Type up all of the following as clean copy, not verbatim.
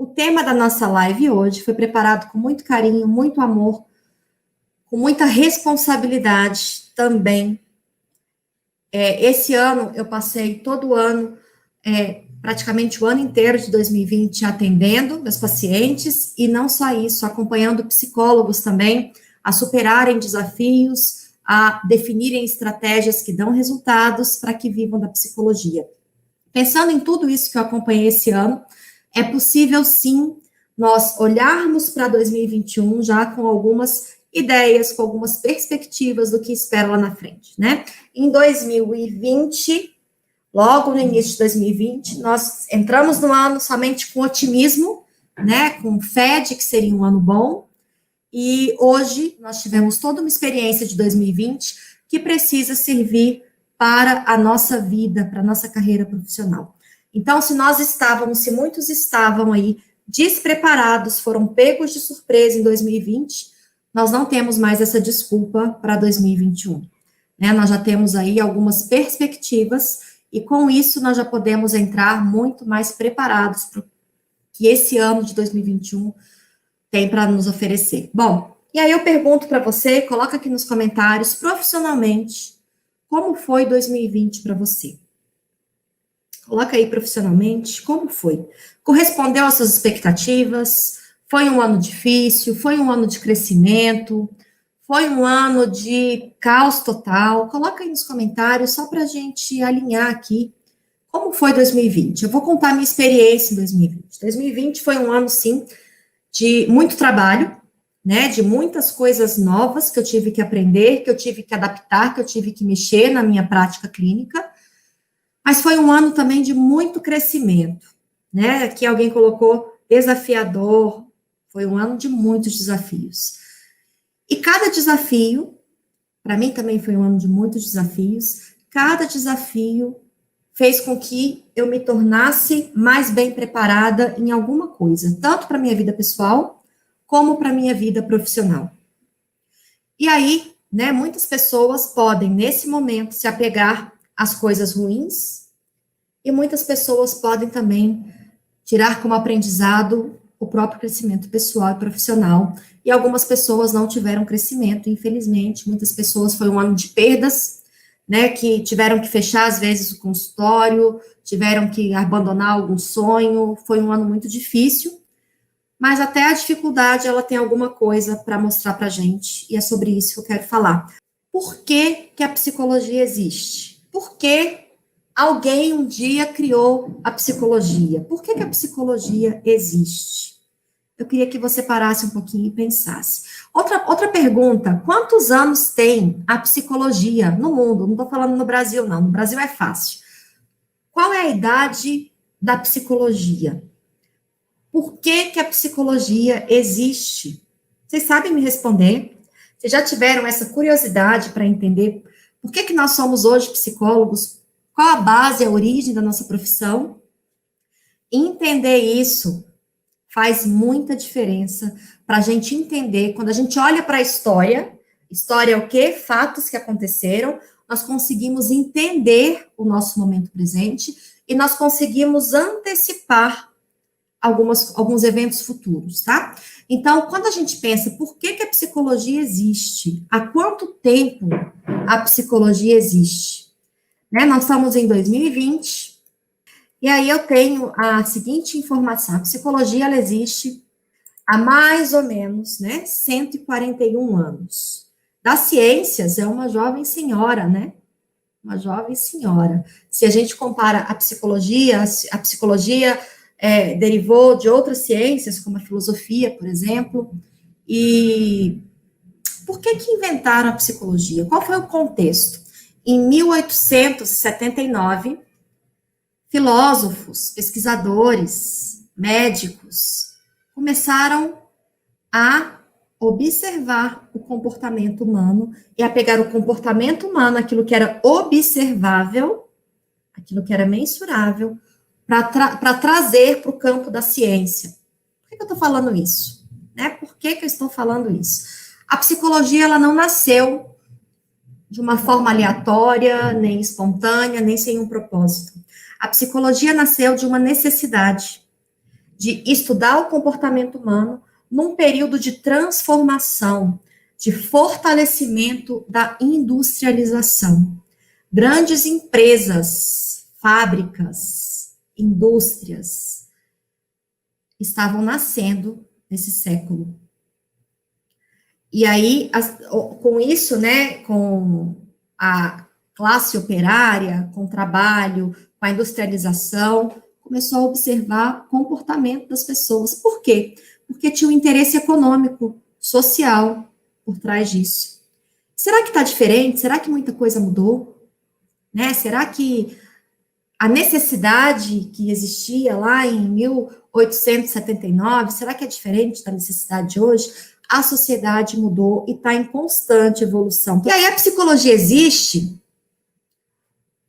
O tema da nossa live hoje foi preparado com muito carinho, muito amor, com muita responsabilidade também. Esse ano, eu passei todo o ano, praticamente o ano inteiro de 2020, atendendo meus pacientes, e não só isso, acompanhando psicólogos também a superarem desafios, a definirem estratégias que dão resultados para que vivam da psicologia. Pensando em tudo isso que eu acompanhei esse ano, é possível, sim, nós olharmos para 2021 já com algumas ideias, com algumas perspectivas do que espera lá na frente, né? Em 2020, logo no início de 2020, nós entramos no ano somente com otimismo, né? Com fé de que seria um ano bom. E hoje nós tivemos toda uma experiência de 2020 que precisa servir para a nossa vida, para a nossa carreira profissional. Então, se muitos estavam aí despreparados, foram pegos de surpresa em 2020, nós não temos mais essa desculpa para 2021. Né? Nós já temos aí algumas perspectivas e com isso nós já podemos entrar muito mais preparados para o que esse ano de 2021 tem para nos oferecer. Bom, e aí eu pergunto para você, coloca aqui nos comentários, profissionalmente, como foi 2020 para você? Coloca aí profissionalmente, como foi? Correspondeu às suas expectativas? Foi um ano difícil? Foi um ano de crescimento? Foi um ano de caos total? Coloca aí nos comentários, só para a gente alinhar aqui. Como foi 2020? Eu vou contar a minha experiência em 2020. 2020 foi um ano, sim, de muito trabalho, né, de muitas coisas novas que eu tive que aprender, que eu tive que adaptar, que eu tive que mexer na minha prática clínica, mas foi um ano também de muito crescimento, né, aqui alguém colocou desafiador, foi um ano de muitos desafios. E cada desafio, para mim também foi um ano de muitos desafios, cada desafio fez com que eu me tornasse mais bem preparada em alguma coisa, tanto para a minha vida pessoal, como para a minha vida profissional. E aí, né, muitas pessoas podem, nesse momento, se apegar às coisas ruins, e muitas pessoas podem também tirar como aprendizado o próprio crescimento pessoal e profissional. E algumas pessoas não tiveram crescimento, infelizmente, muitas pessoas foi um ano de perdas, né, que tiveram que fechar, às vezes, o consultório, tiveram que abandonar algum sonho, foi um ano muito difícil, mas até a dificuldade, ela tem alguma coisa para mostrar para a gente, e é sobre isso que eu quero falar. Por que que a psicologia existe? Por que alguém um dia criou a psicologia? Por que que a psicologia existe? Eu queria que você parasse um pouquinho e pensasse. Outra pergunta, quantos anos tem a psicologia no mundo? Não estou falando no Brasil, não. No Brasil é fácil. Qual é a idade da psicologia? Por que que a psicologia existe? Vocês sabem me responder? Vocês já tiveram essa curiosidade para entender por que que nós somos hoje psicólogos? Qual a base, a origem da nossa profissão? Entender isso faz muita diferença para a gente entender, quando a gente olha para a história é o quê? Fatos que aconteceram, nós conseguimos entender o nosso momento presente e nós conseguimos antecipar alguns eventos futuros, tá? Então, quando a gente pensa, por que que a psicologia existe? Há quanto tempo a psicologia existe? Né? Nós estamos em 2020, e aí eu tenho a seguinte informação, a psicologia, ela existe há mais ou menos, né, 141 anos. Das ciências, é uma jovem senhora, né? Uma jovem senhora. Se a gente compara a psicologia derivou de outras ciências, como a filosofia, por exemplo, e por que que inventaram a psicologia? Qual foi o contexto? Em 1879, filósofos, pesquisadores, médicos começaram a observar o comportamento humano e a pegar o comportamento humano, aquilo que era observável, aquilo que era mensurável, para trazer para o campo da ciência. Por que eu estou falando isso? Né? Por que eu estou falando isso? A psicologia, ela não nasceu de uma forma aleatória, nem espontânea, nem sem um propósito. A psicologia nasceu de uma necessidade de estudar o comportamento humano num período de transformação, de fortalecimento da industrialização. Grandes empresas, fábricas, indústrias estavam nascendo nesse século. E aí, com isso, né, com a classe operária, com o trabalho, com a industrialização, começou a observar o comportamento das pessoas. Por quê? Porque tinha um interesse econômico, social por trás disso. Será que está diferente? Será que muita coisa mudou? Né? Será que a necessidade que existia lá em 1879, será que é diferente da necessidade de hoje? A sociedade mudou e está em constante evolução. E aí a psicologia existe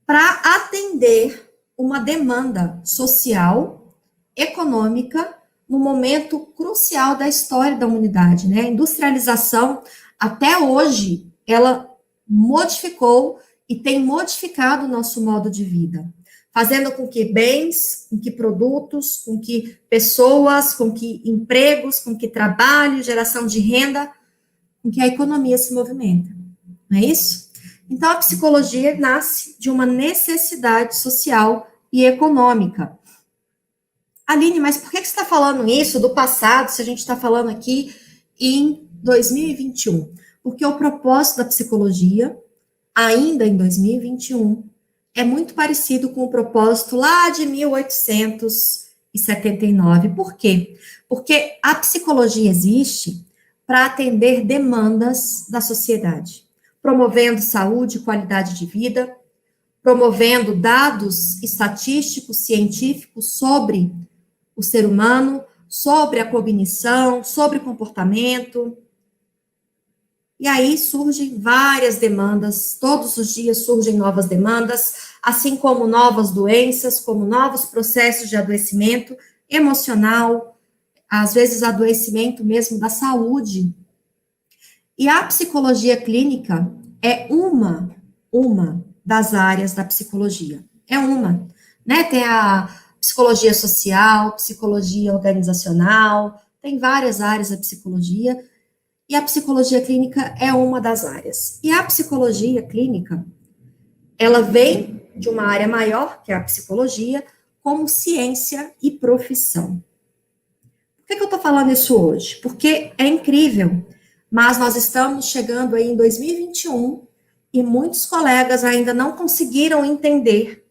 para atender uma demanda social, econômica, no momento crucial da história da humanidade, né? A industrialização, até hoje, ela modificou e tem modificado o nosso modo de vida, fazendo com que bens, com que produtos, com que pessoas, com que empregos, com que trabalho, geração de renda, com que a economia se movimenta. Não é isso? Então, a psicologia nasce de uma necessidade social e econômica. Aline, mas por que você está falando isso do passado, se a gente está falando aqui em 2021? Porque o propósito da psicologia, ainda em 2021, é muito parecido com o propósito lá de 1879. Por quê? Porque a psicologia existe para atender demandas da sociedade, promovendo saúde e qualidade de vida, promovendo dados estatísticos, científicos sobre o ser humano, sobre a cognição, sobre o comportamento. E aí surgem várias demandas, todos os dias surgem novas demandas, assim como novas doenças, como novos processos de adoecimento emocional, às vezes adoecimento mesmo da saúde. E a psicologia clínica é uma das áreas da psicologia. É uma, né? Tem a psicologia social, psicologia organizacional, tem várias áreas da psicologia, e a psicologia clínica é uma das áreas. E a psicologia clínica, ela vem de uma área maior, que é a psicologia, como ciência e profissão. Por que eu estou falando isso hoje? Porque é incrível, mas nós estamos chegando aí em 2021 e muitos colegas ainda não conseguiram entender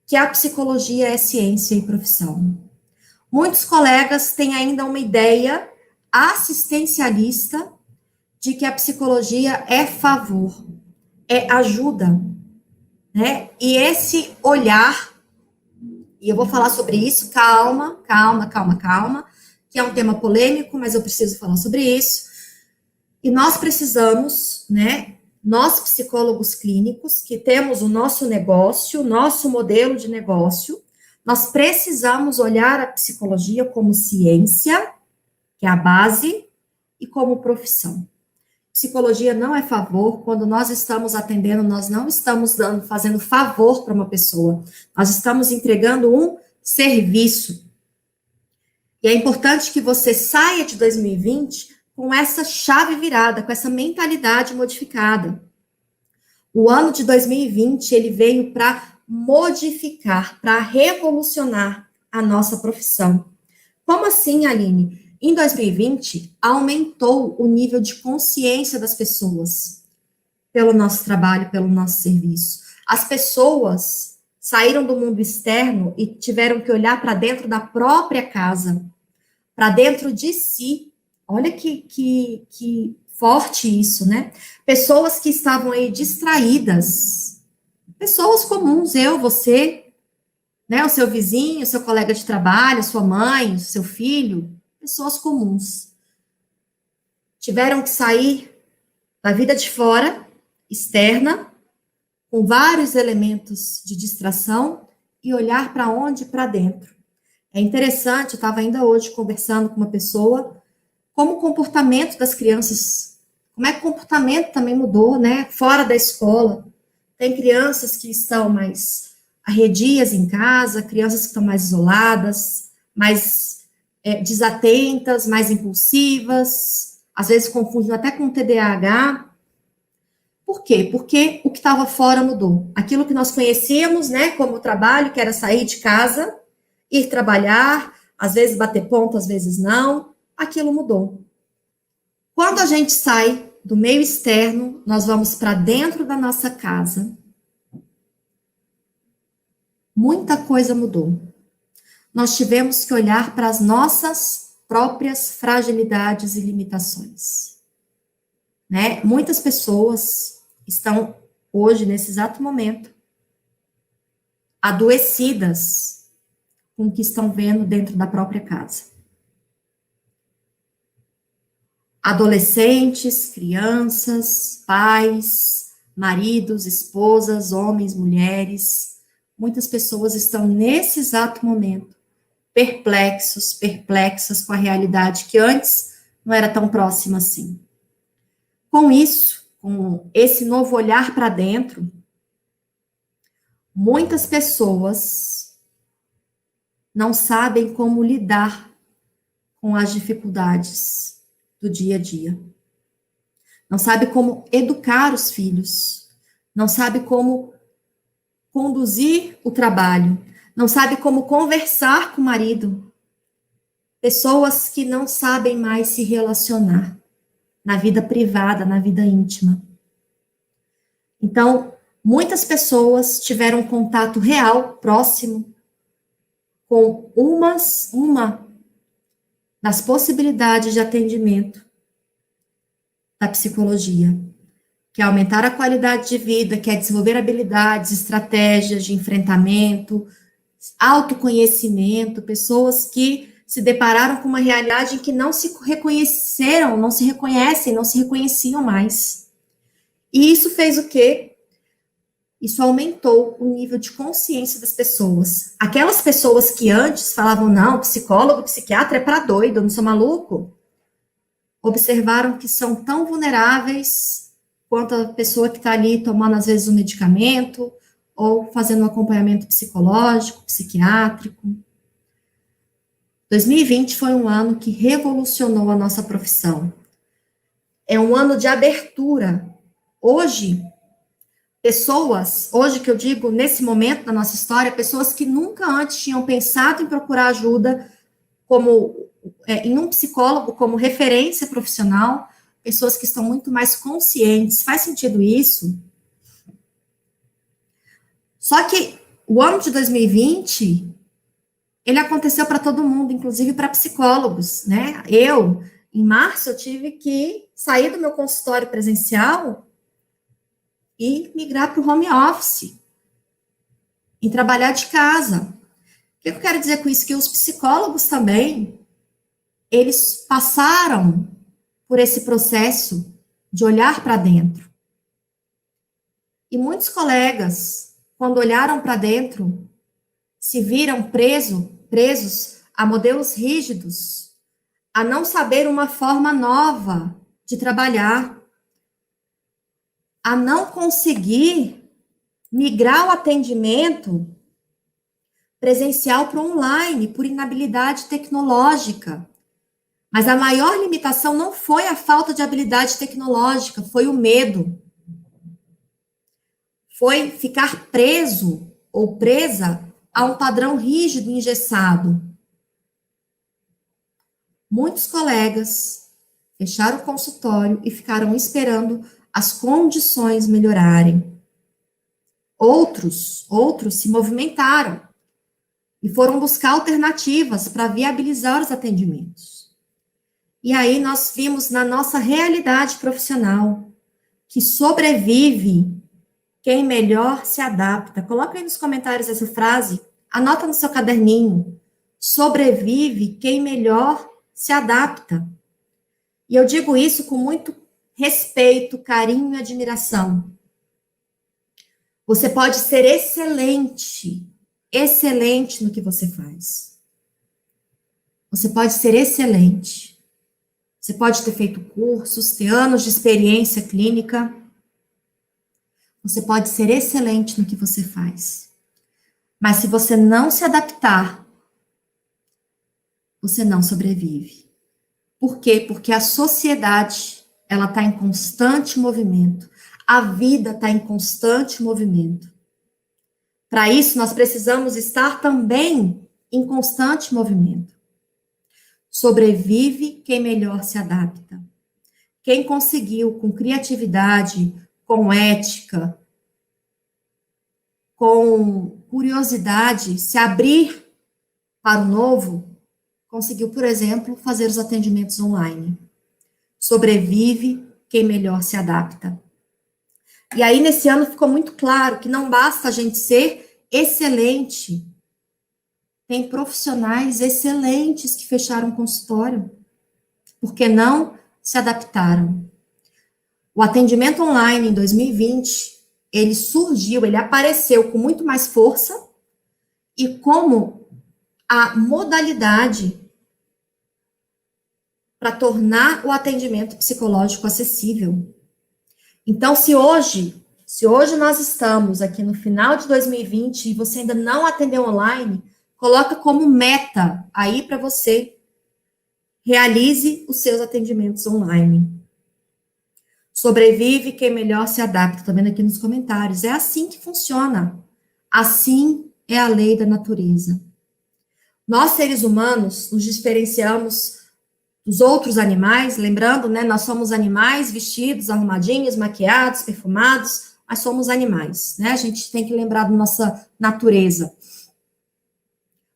que a psicologia é ciência e profissão. Muitos colegas têm ainda uma ideia assistencialista de que a psicologia é favor, é ajuda, né? E esse olhar, e eu vou falar sobre isso, calma, que é um tema polêmico, mas eu preciso falar sobre isso. E nós precisamos, né? Nós, psicólogos clínicos, que temos o nosso negócio, nosso modelo de negócio, nós precisamos olhar a psicologia como ciência, que é a base, e como profissão. Psicologia não é favor, quando nós estamos atendendo, nós não estamos fazendo favor para uma pessoa, nós estamos entregando um serviço. E é importante que você saia de 2020 com essa chave virada, com essa mentalidade modificada. O ano de 2020, ele veio para modificar, para revolucionar a nossa profissão. Como assim, Aline? Em 2020, aumentou o nível de consciência das pessoas pelo nosso trabalho, pelo nosso serviço. As pessoas saíram do mundo externo e tiveram que olhar para dentro da própria casa, para dentro de si. Olha que forte isso, né? Pessoas que estavam aí distraídas, pessoas comuns, eu, você, né? O seu vizinho, o seu colega de trabalho, a sua mãe, o seu filho, pessoas comuns. Tiveram que sair da vida de fora, externa, com vários elementos de distração e olhar para onde? Para dentro. É interessante, eu estava ainda hoje conversando com uma pessoa, como o comportamento das crianças, como é que o comportamento também mudou, né? Fora da escola. Tem crianças que estão mais arredias em casa, crianças que estão mais isoladas, mais desatentas, mais impulsivas, às vezes confundindo até com TDAH. Por quê? Porque o que estava fora mudou. Aquilo que nós conhecíamos, né, como trabalho, que era sair de casa, ir trabalhar, às vezes bater ponto, às vezes não, aquilo mudou. Quando a gente sai do meio externo, nós vamos para dentro da nossa casa. Muita coisa mudou. Nós tivemos que olhar para as nossas próprias fragilidades e limitações, né? Muitas pessoas estão hoje, nesse exato momento, adoecidas com o que estão vendo dentro da própria casa. Adolescentes, crianças, pais, maridos, esposas, homens, mulheres, muitas pessoas estão nesse exato momento perplexas com a realidade que antes não era tão próxima assim. Com isso, com esse novo olhar para dentro, muitas pessoas não sabem como lidar com as dificuldades do dia a dia. Não sabe como educar os filhos, não sabe como conduzir o trabalho, não sabe como conversar com o marido. Pessoas que não sabem mais se relacionar na vida privada, na vida íntima. Então, muitas pessoas tiveram contato real, próximo, com uma das possibilidades de atendimento da psicologia, que é aumentar a qualidade de vida, que é desenvolver habilidades, estratégias de enfrentamento, autoconhecimento, pessoas que se depararam com uma realidade em que não se reconheceram, não se reconhecem, não se reconheciam mais. E isso fez o quê? Isso aumentou o nível de consciência das pessoas. Aquelas pessoas que antes falavam, não, psicólogo, psiquiatra é para doido, eu não sou maluco, observaram que são tão vulneráveis quanto a pessoa que está ali tomando, às vezes, um medicamento ou fazendo um acompanhamento psicológico, psiquiátrico. 2020 foi um ano que revolucionou a nossa profissão. É um ano de abertura. Hoje que eu digo, nesse momento da nossa história, pessoas que nunca antes tinham pensado em procurar ajuda em um psicólogo como referência profissional, pessoas que estão muito mais conscientes. Faz sentido isso? Só que o ano de 2020, ele aconteceu para todo mundo, inclusive para psicólogos, né? Em março, eu tive que sair do meu consultório presencial e migrar para o home office, e trabalhar de casa. O que eu quero dizer com isso? Que os psicólogos também, eles passaram por esse processo de olhar para dentro. E muitos colegas, quando olharam para dentro, se viram presos a modelos rígidos, a não saber uma forma nova de trabalhar, a não conseguir migrar o atendimento presencial para online, por inabilidade tecnológica. Mas a maior limitação não foi a falta de habilidade tecnológica, foi o medo. Foi ficar preso ou presa a um padrão rígido, engessado. Muitos colegas fecharam o consultório e ficaram esperando as condições melhorarem. Outros se movimentaram e foram buscar alternativas para viabilizar os atendimentos. E aí nós vimos na nossa realidade profissional que sobrevive quem melhor se adapta. Coloca aí nos comentários essa frase, anota no seu caderninho. Sobrevive quem melhor se adapta. E eu digo isso com muito respeito, carinho e admiração. Você pode ser excelente no que você faz. Você pode ser excelente. Você pode ter feito cursos, ter anos de experiência clínica. Você pode ser excelente no que você faz. Mas se você não se adaptar você não sobrevive. Por quê? Porque a sociedade, ela está em constante movimento. A vida está em constante movimento. Para isso, nós precisamos estar também em constante movimento. Sobrevive quem melhor se adapta. Quem conseguiu, com criatividade, com ética, com curiosidade, se abrir para o novo, conseguiu, por exemplo, fazer os atendimentos online. Sobrevive quem melhor se adapta. E aí, nesse ano, ficou muito claro que não basta a gente ser excelente. Tem profissionais excelentes que fecharam consultório, porque não se adaptaram. O atendimento online em 2020, ele surgiu, ele apareceu com muito mais força e como a modalidade para tornar o atendimento psicológico acessível. Então, se hoje nós estamos aqui no final de 2020 e você ainda não atendeu online, coloca como meta aí para você, realize os seus atendimentos online. Sobrevive quem melhor se adapta, tô vendo aqui nos comentários. É assim que funciona. Assim é a lei da natureza. Nós, seres humanos, nos diferenciamos dos outros animais, lembrando, né, nós somos animais vestidos, arrumadinhos, maquiados, perfumados, mas somos animais, né? A gente tem que lembrar da nossa natureza.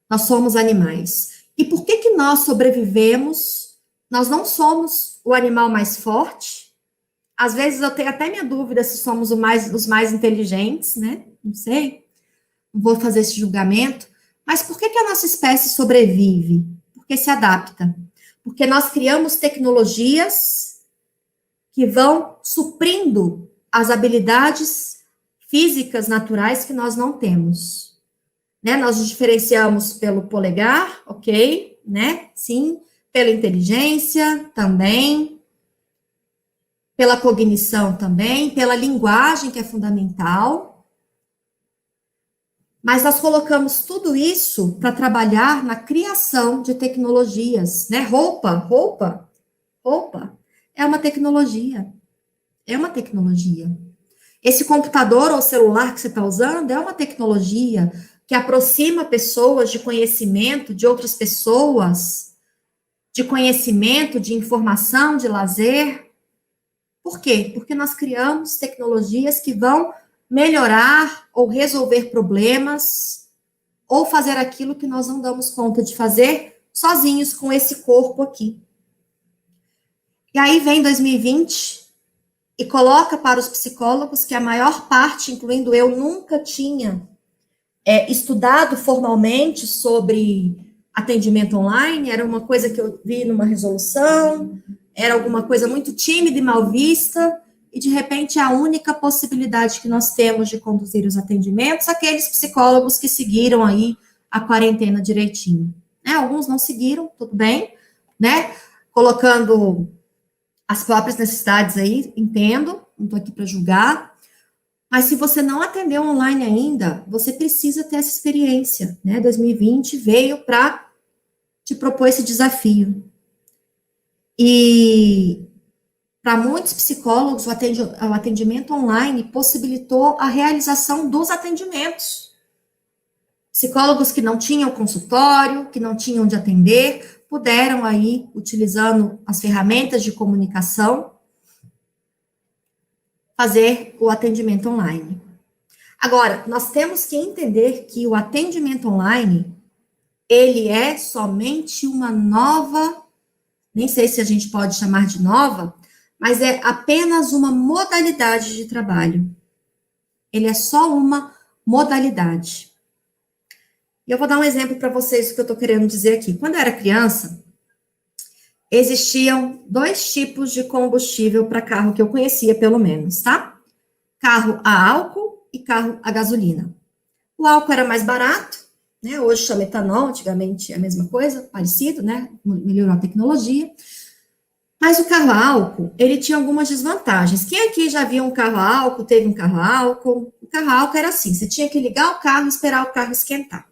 Nós somos animais. E por que que nós sobrevivemos? Nós não somos o animal mais forte. Às vezes eu tenho até minha dúvida se somos os mais inteligentes, né? Não sei. Não vou fazer esse julgamento. Mas por que que a nossa espécie sobrevive? Porque se adapta. Porque nós criamos tecnologias que vão suprindo as habilidades físicas naturais que nós não temos. Né? Nós nos diferenciamos pelo polegar, ok, né? Sim. Pela inteligência, também. Pela cognição também, pela linguagem, que é fundamental. Mas nós colocamos tudo isso para trabalhar na criação de tecnologias, né? Roupa é uma tecnologia. É uma tecnologia. Esse computador ou celular que você está usando é uma tecnologia que aproxima pessoas de conhecimento de outras pessoas, de conhecimento, de informação, de lazer. Por quê? Porque nós criamos tecnologias que vão melhorar ou resolver problemas ou fazer aquilo que nós não damos conta de fazer sozinhos com esse corpo aqui. E aí vem 2020 e coloca para os psicólogos que a maior parte, incluindo eu, nunca tinha estudado formalmente sobre atendimento online, era uma coisa que eu vi numa resolução, era alguma coisa muito tímida e mal vista, e de repente a única possibilidade que nós temos de conduzir os atendimentos, aqueles psicólogos que seguiram aí a quarentena direitinho. Né? Alguns não seguiram, tudo bem, né? Colocando as próprias necessidades aí, entendo, não estou aqui para julgar, mas se você não atendeu online ainda, você precisa ter essa experiência, né? 2020 veio para te propor esse desafio. E para muitos psicólogos, o atendimento online possibilitou a realização dos atendimentos. Psicólogos que não tinham consultório, que não tinham onde atender, puderam aí, utilizando as ferramentas de comunicação, fazer o atendimento online. Agora, nós temos que entender que o atendimento online, ele é somente uma nova, nem sei se a gente pode chamar de nova, mas é apenas uma modalidade de trabalho. Ele é só uma modalidade. E eu vou dar um exemplo para vocês do que eu estou querendo dizer aqui. Quando eu era criança, existiam 2 tipos de combustível para carro que eu conhecia, pelo menos, tá? Carro a álcool e carro a gasolina. O álcool era mais barato, né? Hoje chama etanol, antigamente é a mesma coisa, parecido, né? Melhorou a tecnologia. Mas o carro a álcool, ele tinha algumas desvantagens. Quem aqui já viu um carro a álcool, teve um carro a álcool? O carro a álcool era assim, você tinha que ligar o carro e esperar o carro esquentar.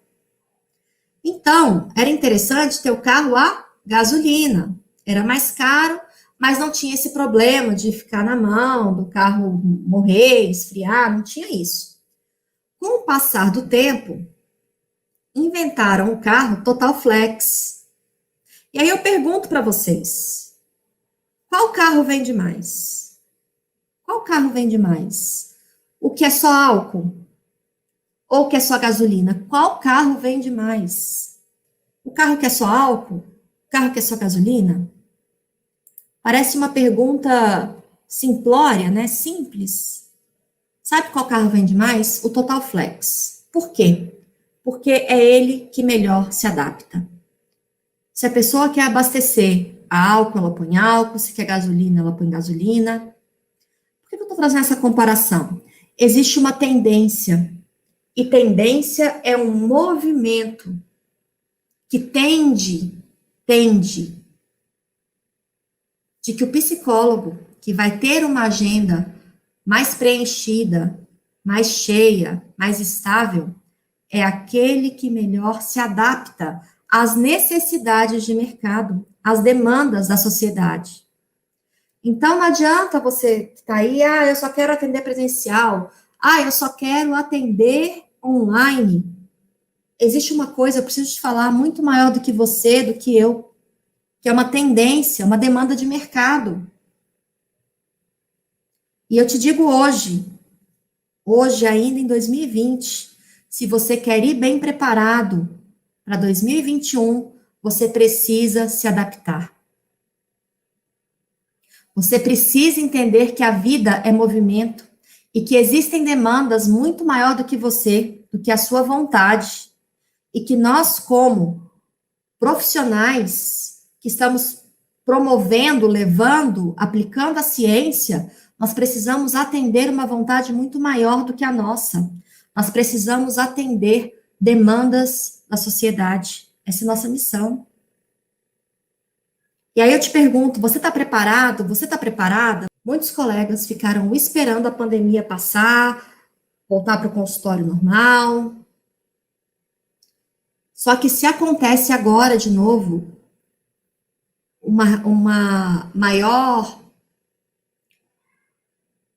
Então, era interessante ter o carro a gasolina. Era mais caro, mas não tinha esse problema de ficar na mão, do carro morrer, esfriar, não tinha isso. Com o passar do tempo, inventaram o carro Total Flex. E aí eu pergunto para vocês, qual carro vende mais? Qual carro vende mais? O que é só álcool? Ou o que é só gasolina? Qual carro vende mais? O carro que é só álcool? O carro que é só gasolina? Parece uma pergunta simplória, né? Simples. Sabe qual carro vende mais? O Total Flex. Por quê? Porque é ele que melhor se adapta. Se a pessoa quer abastecer a álcool, ela põe álcool. Se quer gasolina, ela põe gasolina. Por que eu estou trazendo essa comparação? Existe uma tendência, e tendência é um movimento que tende, de que o psicólogo, que vai ter uma agenda mais preenchida, mais cheia, mais estável, é aquele que melhor se adapta às necessidades de mercado, às demandas da sociedade. Então, não adianta você que está aí, eu só quero atender presencial, eu só quero atender online. Existe uma coisa, eu preciso te falar, muito maior do que você, do que eu, que é uma tendência, uma demanda de mercado. E eu te digo hoje ainda em 2020, se você quer ir bem preparado para 2021, você precisa se adaptar. Você precisa entender que a vida é movimento e que existem demandas muito maior do que você, do que a sua vontade, e que nós, como profissionais que estamos promovendo, levando, aplicando a ciência, nós precisamos atender uma vontade muito maior do que a nossa. Nós precisamos atender demandas da sociedade. Essa é a nossa missão. E aí eu te pergunto, você está preparado? Você está preparada? Muitos colegas ficaram esperando a pandemia passar, voltar para o consultório normal. Só que se acontece agora de novo, uma maior,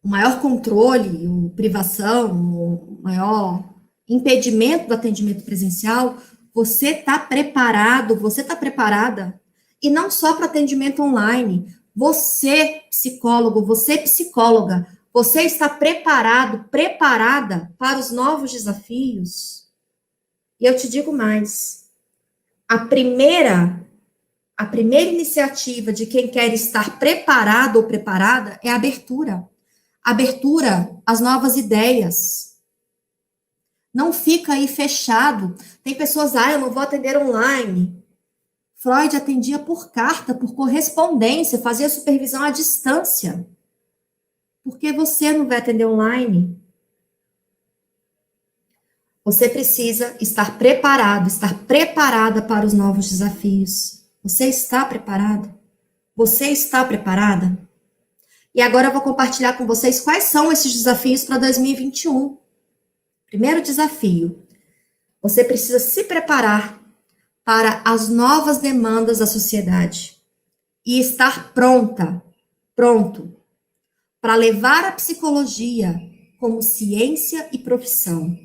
um maior controle, ou privação, ou maior impedimento do atendimento presencial, você está preparado, você está preparada, e não só para atendimento online, você, psicólogo, você, psicóloga, você está preparado, preparada para os novos desafios? E eu te digo mais, a primeira iniciativa de quem quer estar preparado ou preparada é a abertura. Abertura às novas ideias. Não fica aí fechado. Tem pessoas, eu não vou atender online. Freud atendia por carta, por correspondência, fazia supervisão à distância. Por que você não vai atender online? Você precisa estar preparado, estar preparada para os novos desafios. Você está preparado? Você está preparada? E agora eu vou compartilhar com vocês quais são esses desafios para 2021. Primeiro desafio, você precisa se preparar para as novas demandas da sociedade e estar pronto, para levar a psicologia como ciência e profissão.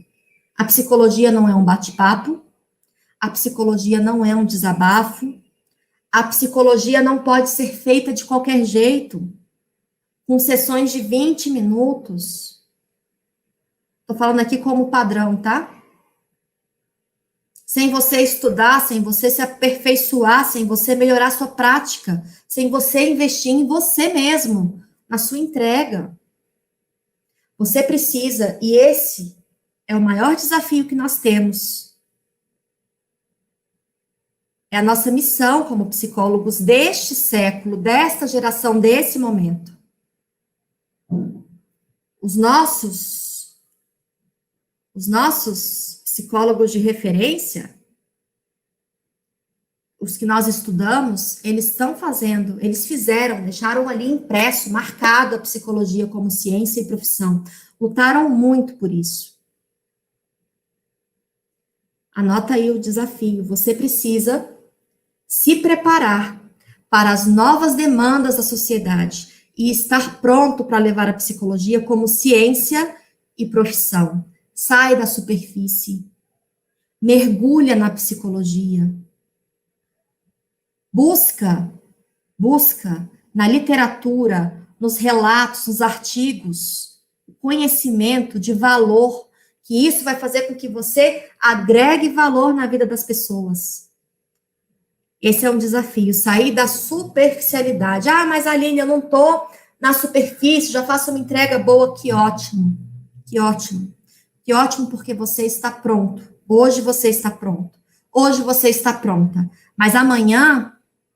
A psicologia não é um bate-papo, a psicologia não é um desabafo, a psicologia não pode ser feita de qualquer jeito, com sessões de 20 minutos. Estou falando aqui como padrão, tá? Sem você estudar, sem você se aperfeiçoar, sem você melhorar sua prática, sem você investir em você mesmo, na sua entrega. Você precisa, e esse é o maior desafio que nós temos. É a nossa missão como psicólogos deste século, desta geração, desse momento. Os nossos psicólogos de referência, os que nós estudamos, eles fizeram, deixaram ali impresso, marcado a psicologia como ciência e profissão. Lutaram muito por isso. Anota aí o desafio. Você precisa se preparar para as novas demandas da sociedade e estar pronto para levar a psicologia como ciência e profissão. Sai da superfície, mergulha na psicologia, busca na literatura, nos relatos, nos artigos, conhecimento de valor, que isso vai fazer com que você agregue valor na vida das pessoas. Esse é um desafio, sair da superficialidade. Ah, mas Aline, eu não estou na superfície, já faço uma entrega boa, que ótimo, que ótimo. Que ótimo porque você está pronto. Hoje você está pronto. Hoje você está pronta. Mas amanhã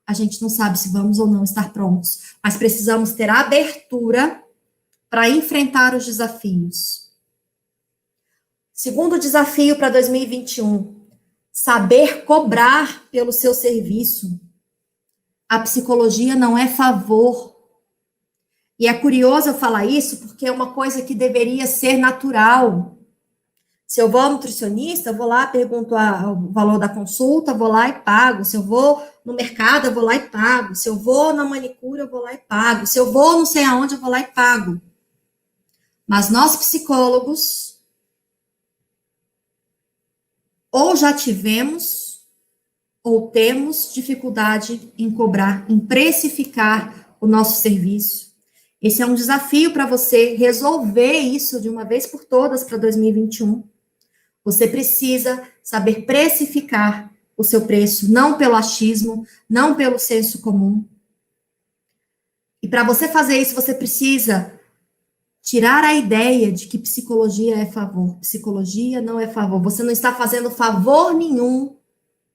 a gente não sabe se vamos ou não estar prontos. Mas precisamos ter abertura para enfrentar os desafios. Segundo desafio para 2021, saber cobrar pelo seu serviço. A psicologia não é favor. E é curioso eu falar isso porque é uma coisa que deveria ser natural. Se eu vou ao nutricionista, eu vou lá, pergunto o valor da consulta, vou lá e pago. Se eu vou no mercado, eu vou lá e pago. Se eu vou na manicure, eu vou lá e pago. Se eu vou não sei aonde, eu vou lá e pago. Mas nós psicólogos ou já tivemos ou temos dificuldade em cobrar, em precificar o nosso serviço. Esse é um desafio para você resolver isso de uma vez por todas para 2021. Você precisa saber precificar o seu preço, não pelo achismo, não pelo senso comum. E para você fazer isso, você precisa tirar a ideia de que psicologia é favor. Psicologia não é favor. Você não está fazendo favor nenhum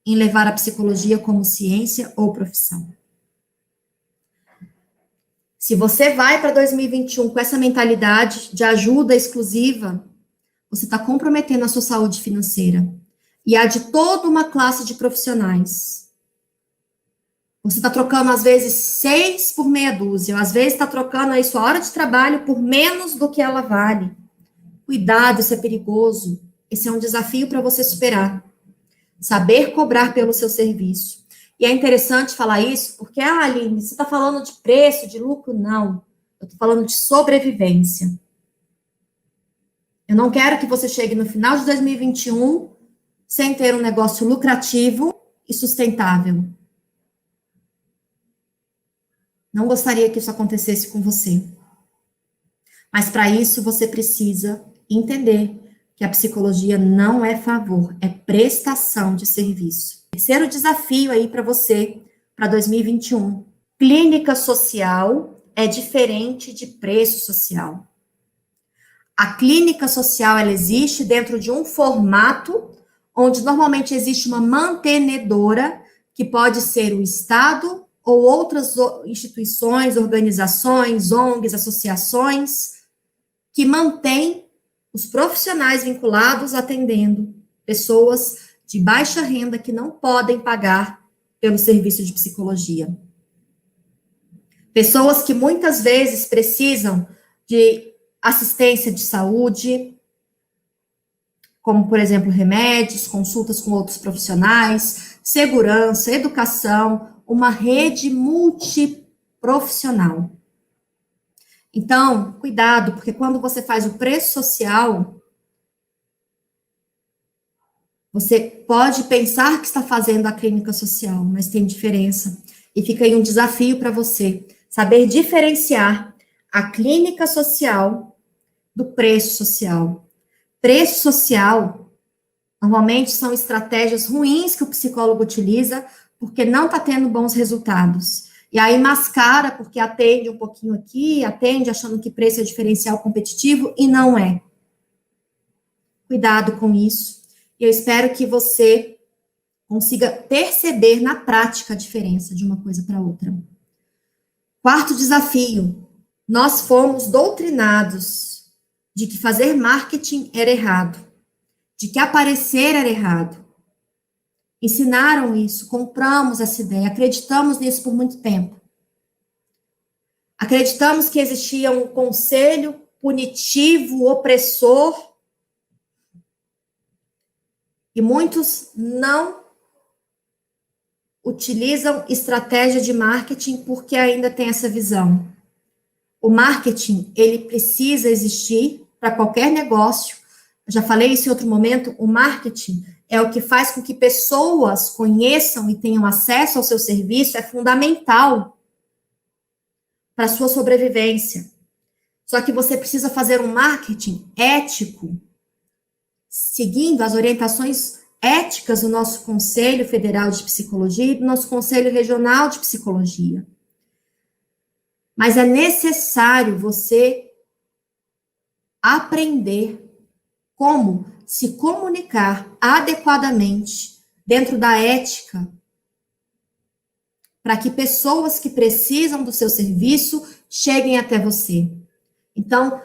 em levar a psicologia como ciência ou profissão. Se você vai para 2021 com essa mentalidade de ajuda exclusiva, você está comprometendo a sua saúde financeira e a de toda uma classe de profissionais. Você está trocando, às vezes, 6 por meia dúzia, às vezes está trocando aí sua hora de trabalho por menos do que ela vale. Cuidado, isso é perigoso. Esse é um desafio para você superar. Saber cobrar pelo seu serviço. E é interessante falar isso, porque, Aline, você está falando de preço, de lucro? Não. Eu estou falando de sobrevivência. Eu não quero que você chegue no final de 2021 sem ter um negócio lucrativo e sustentável. Não gostaria que isso acontecesse com você. Mas para isso você precisa entender que a psicologia não é favor, é prestação de serviço. Terceiro desafio aí para você, para 2021. Clínica social é diferente de preço social. A clínica social, ela existe dentro de um formato onde normalmente existe uma mantenedora, que pode ser o Estado ou outras instituições, organizações, ONGs, associações, que mantém os profissionais vinculados atendendo pessoas de baixa renda que não podem pagar pelo serviço de psicologia. Pessoas que muitas vezes precisam de assistência de saúde, como, por exemplo, remédios, consultas com outros profissionais, segurança, educação, uma rede multiprofissional. Então, cuidado, porque quando você faz o preço social, você pode pensar que está fazendo a clínica social, mas tem diferença. E fica aí um desafio para você, saber diferenciar a clínica social do preço social. Preço social, normalmente, são estratégias ruins que o psicólogo utiliza porque não está tendo bons resultados. E aí mascara porque atende um pouquinho aqui, atende achando que preço é diferencial competitivo e não é. Cuidado com isso. E eu espero que você consiga perceber na prática a diferença de uma coisa para outra. Quarto desafio. Nós fomos doutrinados de que fazer marketing era errado, de que aparecer era errado. Ensinaram isso, compramos essa ideia, acreditamos nisso por muito tempo. Acreditamos que existia um conselho punitivo, opressor, E muitos não utilizam estratégia de marketing porque ainda tem essa visão. O marketing, ele precisa existir para qualquer negócio. Eu já falei isso em outro momento, o marketing é o que faz com que pessoas conheçam e tenham acesso ao seu serviço, é fundamental para a sua sobrevivência. Só que você precisa fazer um marketing ético, seguindo as orientações éticas do nosso Conselho Federal de Psicologia e do nosso Conselho Regional de Psicologia. Mas é necessário você aprender como se comunicar adequadamente dentro da ética para que pessoas que precisam do seu serviço cheguem até você. Então,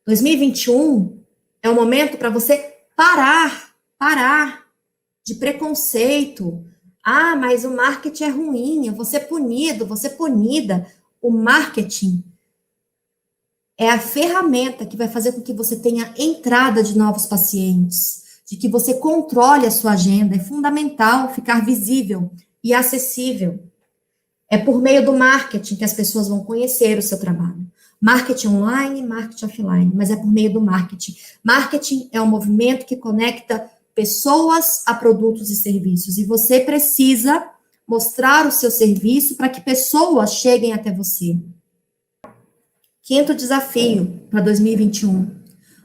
2021 é o momento para você parar de preconceito. Ah, mas o marketing é ruim, eu vou ser punido, vou ser punida. O marketing é a ferramenta que vai fazer com que você tenha entrada de novos pacientes, de que você controle a sua agenda. É fundamental ficar visível e acessível. É por meio do marketing que as pessoas vão conhecer o seu trabalho. Marketing online, marketing offline, mas é por meio do marketing. Marketing é um movimento que conecta pessoas a produtos e serviços, e você precisa mostrar o seu serviço para que pessoas cheguem até você. Quinto desafio para 2021.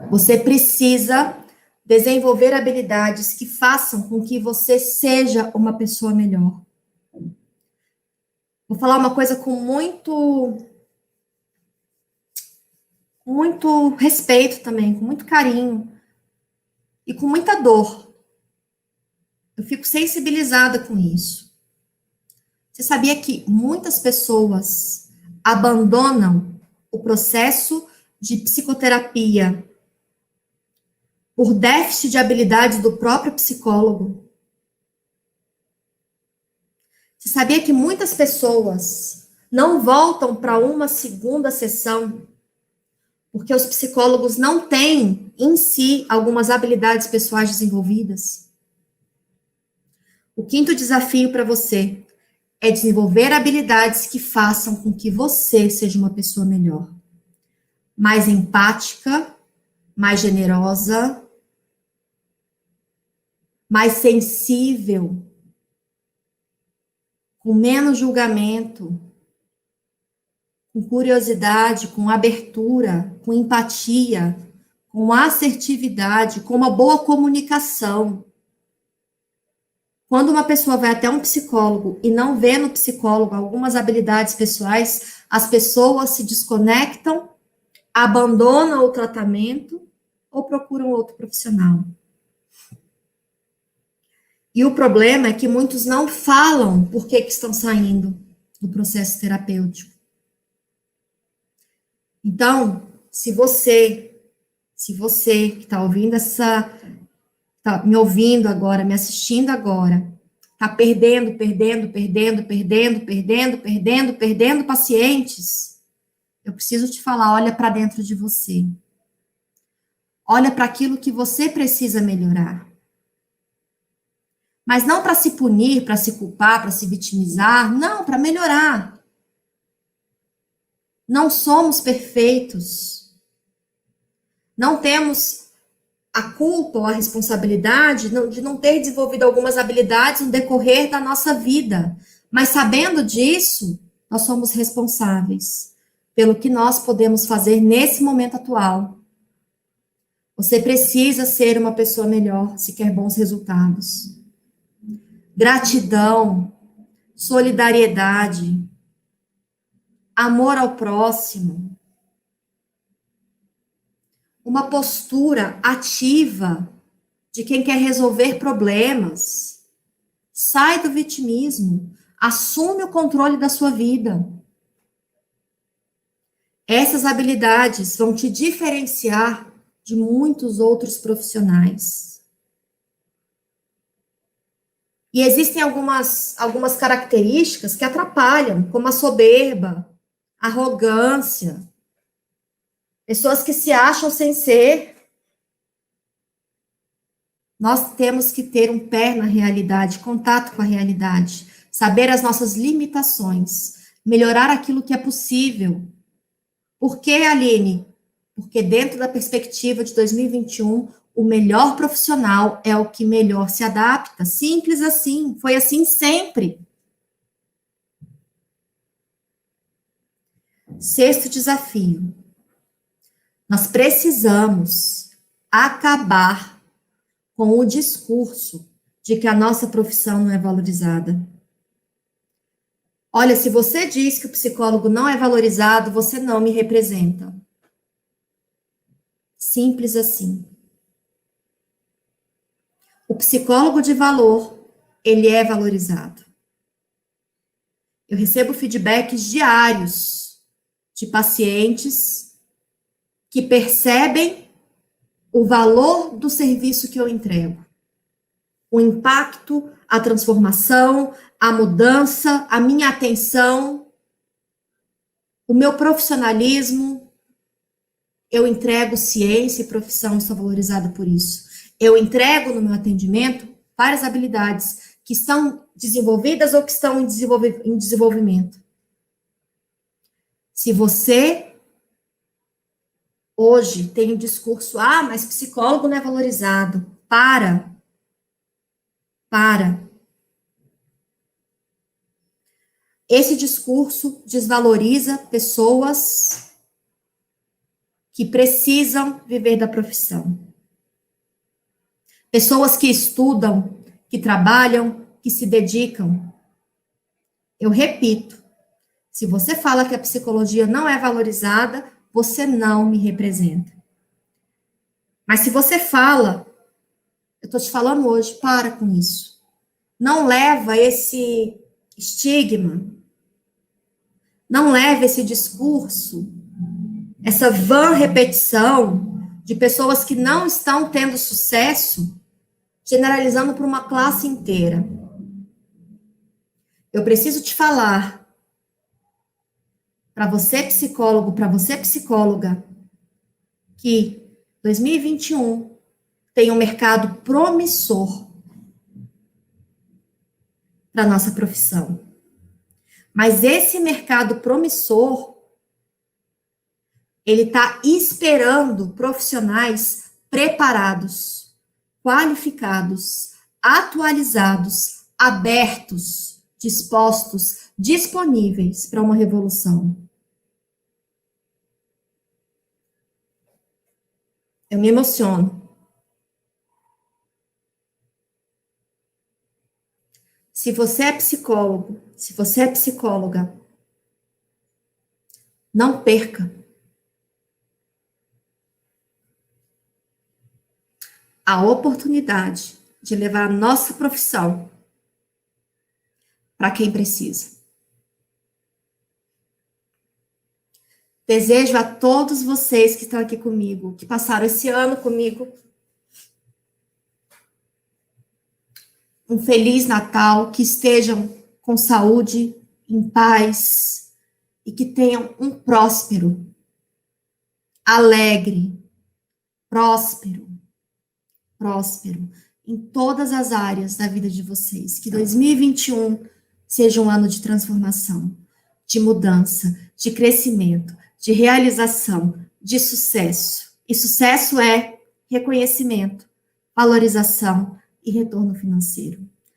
Você precisa desenvolver habilidades que façam com que você seja uma pessoa melhor. Vou falar uma coisa com muito respeito também, com muito carinho e com muita dor. Eu fico sensibilizada com isso. Você sabia que muitas pessoas abandonam o processo de psicoterapia por déficit de habilidade do próprio psicólogo? Você sabia que muitas pessoas não voltam para uma segunda sessão porque os psicólogos não têm em si algumas habilidades pessoais desenvolvidas? O quinto desafio para você é desenvolver habilidades que façam com que você seja uma pessoa melhor, mais empática, mais generosa, mais sensível, com menos julgamento, com curiosidade, com abertura, com empatia, com assertividade, com uma boa comunicação. Quando uma pessoa vai até um psicólogo e não vê no psicólogo algumas habilidades pessoais, as pessoas se desconectam, abandonam o tratamento ou procuram outro profissional. E o problema é que muitos não falam por que estão saindo do processo terapêutico. Então, se você que está ouvindo está me ouvindo agora, me assistindo agora, está perdendo pacientes, eu preciso te falar, olha para dentro de você. Olha para aquilo que você precisa melhorar. Mas não para se punir, para se culpar, para se vitimizar, não, para melhorar. Não somos perfeitos. Não temos a culpa ou a responsabilidade de não ter desenvolvido algumas habilidades no decorrer da nossa vida. Mas sabendo disso, nós somos responsáveis pelo que nós podemos fazer nesse momento atual. Você precisa ser uma pessoa melhor se quer bons resultados. Gratidão, solidariedade, amor ao próximo, uma postura ativa de quem quer resolver problemas. Sai do vitimismo, assume o controle da sua vida. Essas habilidades vão te diferenciar de muitos outros profissionais. E existem algumas características que atrapalham, como a soberba, a arrogância, pessoas que se acham sem ser. Nós temos que ter um pé na realidade, contato com a realidade, saber as nossas limitações, melhorar aquilo que é possível. Por que, Aline? Porque dentro da perspectiva de 2021, o melhor profissional é o que melhor se adapta. Simples assim, foi assim sempre. Sexto desafio. Nós precisamos acabar com o discurso de que a nossa profissão não é valorizada. Olha, se você diz que o psicólogo não é valorizado, você não me representa. Simples assim. O psicólogo de valor, ele é valorizado. Eu recebo feedbacks diários de pacientes que percebem o valor do serviço que eu entrego. O impacto, a transformação, a mudança, a minha atenção, o meu profissionalismo. Eu entrego ciência e profissão e sou valorizada por isso. Eu entrego no meu atendimento várias habilidades que estão desenvolvidas ou que estão em desenvolvimento. Se você hoje tem um discurso, mas psicólogo não é valorizado, para. Esse discurso desvaloriza pessoas que precisam viver da profissão. Pessoas que estudam, que trabalham, que se dedicam. Eu repito, se você fala que a psicologia não é valorizada, você não me representa. Mas se você fala, eu estou te falando hoje, para com isso. Não leva esse estigma, não leva esse discurso, essa vã repetição de pessoas que não estão tendo sucesso, generalizando para uma classe inteira. Eu preciso te falar, para você psicólogo, para você psicóloga, que 2021 tem um mercado promissor para a nossa profissão. Mas esse mercado promissor, ele está esperando profissionais preparados, qualificados, atualizados, abertos, dispostos, disponíveis para uma revolução. Eu me emociono. Se você é psicólogo, se você é psicóloga, não perca a oportunidade de levar a nossa profissão para quem precisa. Desejo a todos vocês que estão aqui comigo, que passaram esse ano comigo, um Feliz Natal, que estejam com saúde, em paz e que tenham um próspero, alegre, próspero em todas as áreas da vida de vocês. Que 2021 seja um ano de transformação, de mudança, de crescimento, de realização, de sucesso. E sucesso é reconhecimento, valorização e retorno financeiro.